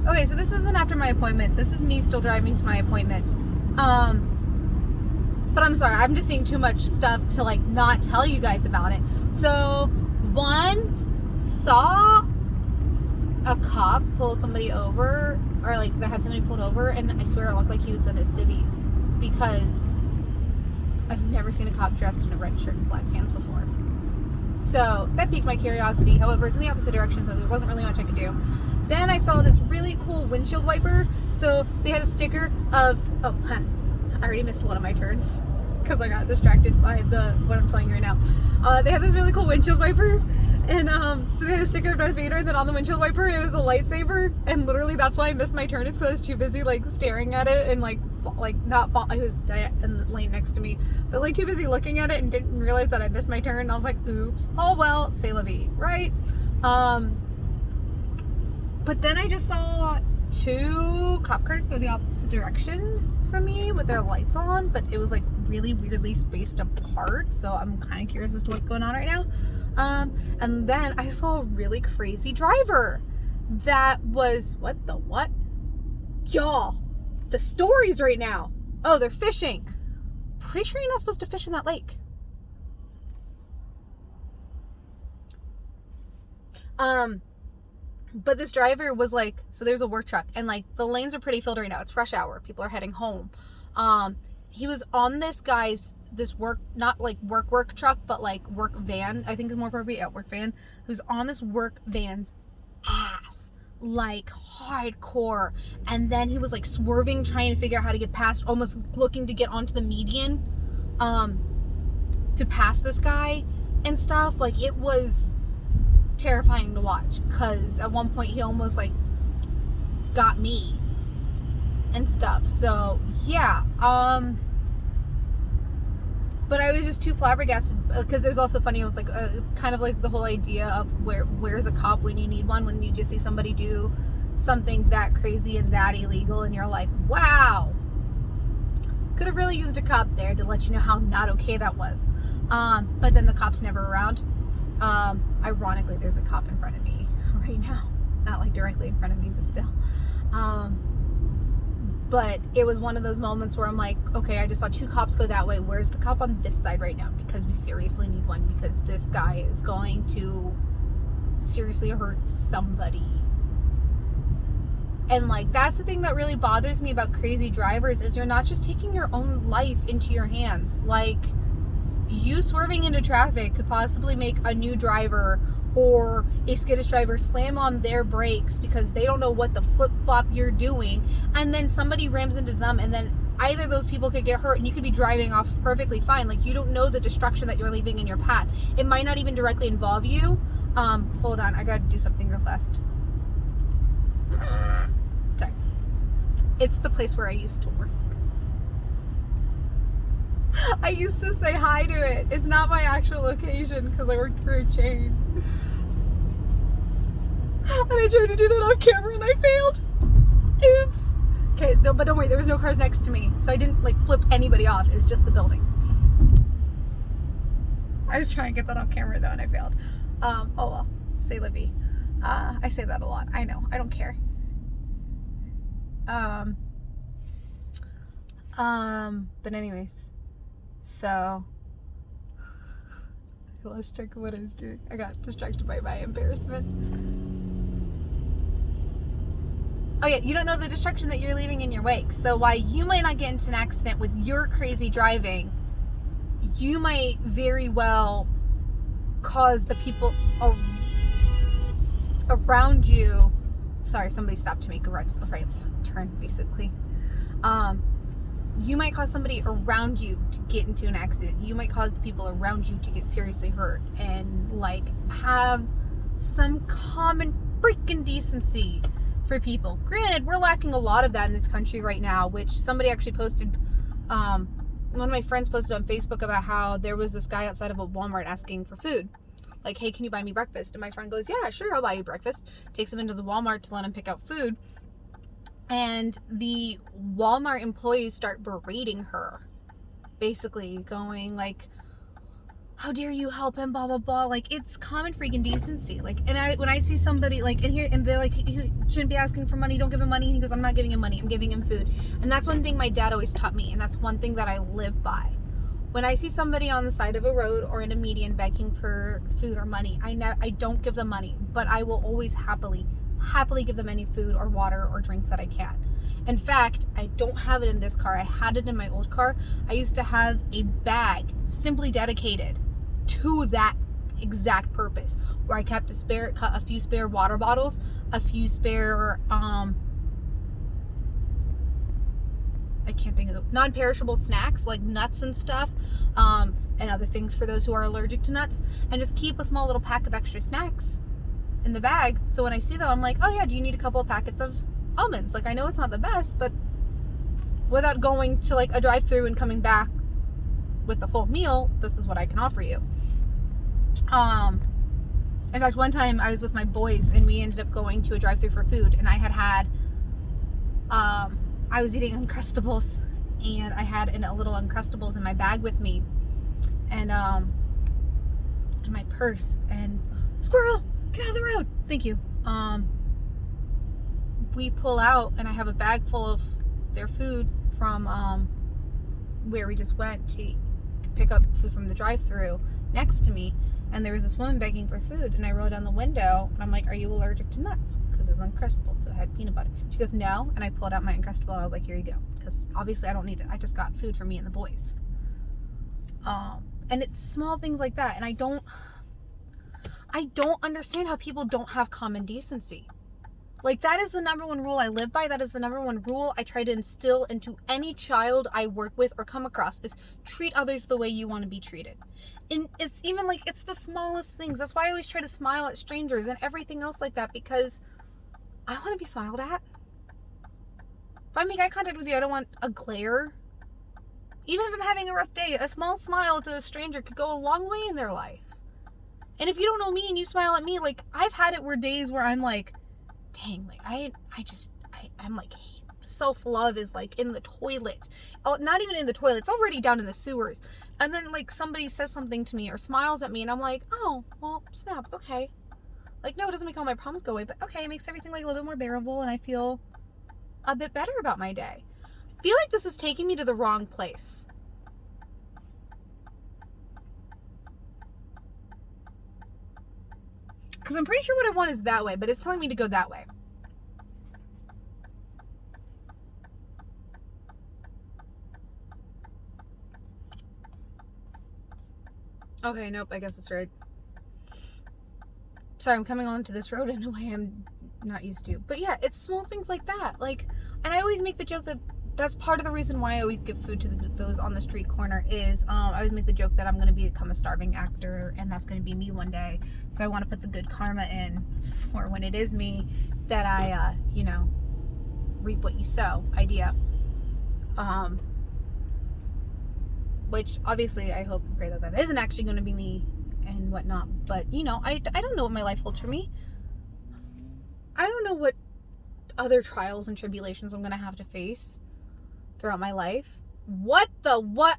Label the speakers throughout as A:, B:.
A: Okay, so this isn't after my appointment. This is me still driving to my appointment. But I'm sorry, I'm just seeing too much stuff to like not tell you guys about it. So, one, saw a cop pull somebody over, or like that had somebody pulled over, and I swear it looked like he was in his civvies, because I've never seen a cop dressed in a red shirt and black pants before. So that piqued my curiosity. However, it's in the opposite direction, so there wasn't really much I could do. Then I saw this really cool windshield wiper. So they had a sticker of, I already missed one of my turns because I got distracted by what I'm telling you right now. They had this really cool windshield wiper, and so they had a sticker of Darth Vader, and then on the windshield wiper it was a lightsaber, and literally that's why I missed my turn, is because I was too busy like staring at it and like not fall. I was in the lane next to me, but like too busy looking at it and didn't realize that I missed my turn. And I was like, oops, oh well, c'est la vie, right? But then I just saw two cop cars go the opposite direction from me with their lights on, but it was like really weirdly spaced apart, so I'm kind of curious as to what's going on right now. And then I saw a really crazy driver that was, what? Y'all, the stories right now. Oh, they're fishing. Pretty sure you're not supposed to fish in that lake. But this driver was like, so there's a work truck, and like the lanes are pretty filled right now. It's rush hour. People are heading home. He was on this work, not like work truck, but like work van, I think is more appropriate. Yeah, work van. Who's on this work van's ass, like hardcore. And then he was like swerving, trying to figure out how to get past, almost looking to get onto the median, to pass this guy and stuff. Like, it was terrifying to watch, because at one point he almost like got me and stuff. So yeah, but I was just too flabbergasted, because it was also funny. It was like kind of like the whole idea of where's a cop when you need one, when you just see somebody do something that crazy and that illegal, and you're like, wow, could have really used a cop there to let you know how not okay that was. But then the cop's never around. Ironically, there's a cop in front of me right now, not like directly in front of me, but still. But it was one of those moments where I'm like, okay, I just saw two cops go that way. Where's the cop on this side right now? Because we seriously need one, because this guy is going to seriously hurt somebody. And like, that's the thing that really bothers me about crazy drivers, is you're not just taking your own life into your hands. Like, you swerving into traffic could possibly make a new driver or a skittish driver slam on their brakes because they don't know what the flip-flop you're doing, and then somebody rams into them, and then either those people could get hurt and you could be driving off perfectly fine. Like, you don't know the destruction that you're leaving in your path. It might not even directly involve you. Hold on, I gotta do something real fast. Sorry. It's the place where I used to work. I used to say hi to it. It's not my actual location, because I worked for a chain. And I tried to do that off camera and I failed. Oops. Okay, but don't worry, there was no cars next to me, so I didn't like flip anybody off. It was just the building. I was trying to get that off camera though, and I failed. Oh well, say Livy. I say that a lot. I know. I don't care. But anyways, so I lost track of what I was doing. I got distracted by my embarrassment. Oh yeah, you don't know the destruction that you're leaving in your wake. So while you might not get into an accident with your crazy driving, you might very well cause the people around you. Sorry, somebody stopped to make a right turn, basically. You might cause somebody around you to get into an accident. You might cause the people around you to get seriously hurt, and like have some common freaking decency for people. Granted, we're lacking a lot of that in this country right now, which somebody actually posted, one of my friends posted on Facebook about how there was this guy outside of a Walmart asking for food. Like, hey, can you buy me breakfast? And my friend goes, yeah, sure, I'll buy you breakfast. Takes him into the Walmart to let him pick out food. And the Walmart employees start berating her. Basically going like, how dare you help him, blah blah blah. Like, it's common freaking decency. Like, and when I see somebody like in here and they're like, you shouldn't be asking for money, don't give him money, and he goes, I'm not giving him money, I'm giving him food. And that's one thing my dad always taught me, and that's one thing that I live by. When I see somebody on the side of a road or in a median begging for food or money, I don't give them money, but I will always happily give them any food or water or drinks that I can. In fact, I don't have it in this car. I had it in my old car. I used to have a bag simply dedicated to that exact purpose, where I kept a few spare water bottles, a few spare I can't think of the non-perishable snacks like nuts and stuff, and other things for those who are allergic to nuts, and just keep a small little pack of extra snacks in the bag. So when I see them, I'm like, oh yeah, do you need a couple of packets of almonds? Like, I know it's not the best, but without going to like a drive-through and coming back with the full meal, this is what I can offer you. In fact, one time I was with my boys and we ended up going to a drive-through for food, and I was eating Uncrustables, and I had a little Uncrustables in my bag with me, and in my purse, and squirrel, get out of the road, thank you. We pull out, and I have a bag full of their food from where we just went to pick up food from the drive-thru next to me, and there was this woman begging for food, and I rolled down the window, and I'm like, are you allergic to nuts? Because it was Uncrustables, so it had peanut butter. She goes, no, and I pulled out my Uncrustable, and I was like, here you go, because obviously I don't need it. I just got food for me and the boys. And it's small things like that, and I don't understand how people don't have common decency. Like, that is the number one rule I live by. That is the number one rule I try to instill into any child I work with or come across, is treat others the way you want to be treated. And it's even like, it's the smallest things. That's why I always try to smile at strangers and everything else like that, because I want to be smiled at. If I make eye contact with you, I don't want a glare. Even if I'm having a rough day, a small smile to a stranger could go a long way in their life. And if you don't know me and you smile at me, like, I've had it where days where I'm like, dang, like, I'm like, self-love is like in the toilet. Oh, not even in the toilet, it's already down in the sewers. And then like somebody says something to me or smiles at me, and I'm like, oh, well, snap, okay. Like, no, it doesn't make all my problems go away, but okay, it makes everything like a little bit more bearable, and I feel a bit better about my day. I feel like this is taking me to the wrong place. Because I'm pretty sure what I want is that way, but it's telling me to go that way. Okay, nope, I guess it's right. Sorry, I'm coming onto this road in a way I'm not used to. But yeah, it's small things like that. Like, and I always make the joke that that's part of the reason why I always give food to those on the street corner is I always make the joke that I'm going to become a starving actor, and that's going to be me one day. So I want to put the good karma in for when it is me, that I, reap what you sow idea. Which obviously I hope and pray that that isn't actually going to be me and whatnot. But, I don't know what my life holds for me. I don't know what other trials and tribulations I'm going to have to face throughout my life. What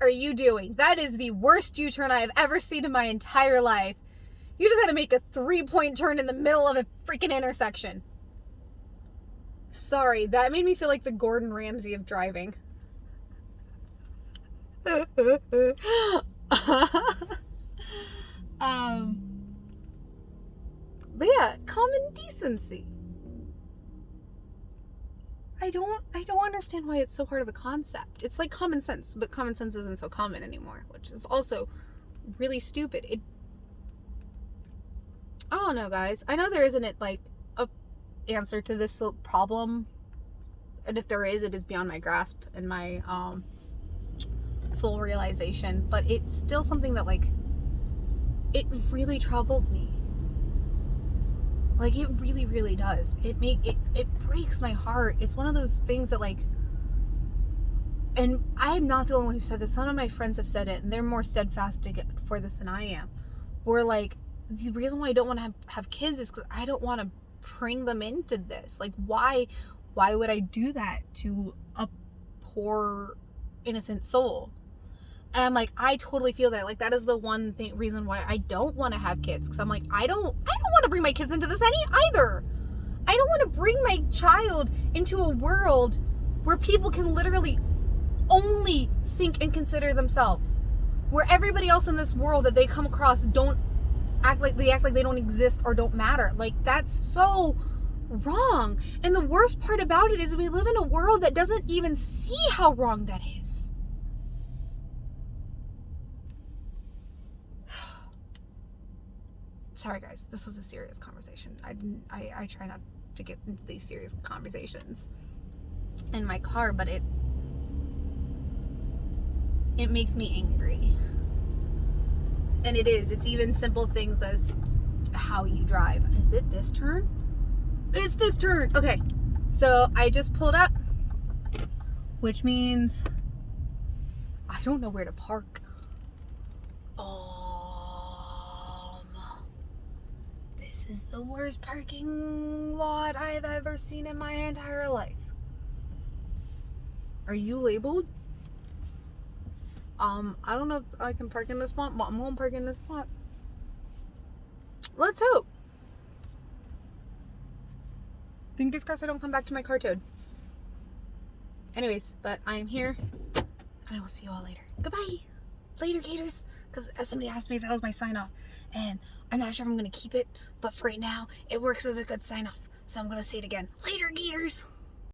A: are you doing? That is the worst U-turn I have ever seen in my entire life. You just had to make a 3-point turn in the middle of a freaking intersection. Sorry, that made me feel like the Gordon Ramsay of driving. But yeah, common decency. I don't understand why it's so hard of a concept. It's like common sense, but common sense isn't so common anymore, which is also really stupid. I don't know, guys. I know there isn't like a answer to this problem, and if there is, it is beyond my grasp and my full realization. But it's still something that like it really troubles me. Like, it really, really does. It breaks my heart. It's one of those things that, like, and I'm not the only one who said this. Some of my friends have said it, and they're more steadfast for this than I am. Where, like, the reason why I don't want to have kids is because I don't want to bring them into this. Like, why would I do that to a poor, innocent soul? And I'm like, I totally feel that. Like, that is the one reason why I don't want to have kids. Because I'm like, I don't want to bring my kids into this either. I don't want to bring my child into a world where people can literally only think and consider themselves. Where everybody else in this world that they come across don't act like they don't exist or don't matter. Like, that's so wrong. And the worst part about it is we live in a world that doesn't even see how wrong that is. Sorry guys, this was a serious conversation. I try not to get into these serious conversations in my car, but it makes me angry. And it's even simple things as how you drive. Is it this turn? It's this turn. Okay, so I just pulled up, which means I don't know where to park. This is the worst parking lot I've ever seen in my entire life. Are you labeled? I don't know if I can park in this spot. Mom won't park in this spot. Let's hope. Fingers crossed I don't come back to my car towed. Anyways, but I am here, and I will see you all later. Goodbye. Later, Gators. Because somebody asked me if that was my sign off, and I'm not sure if I'm going to keep it, but for right now, it works as a good sign off. So I'm going to say it again. Later, Gators.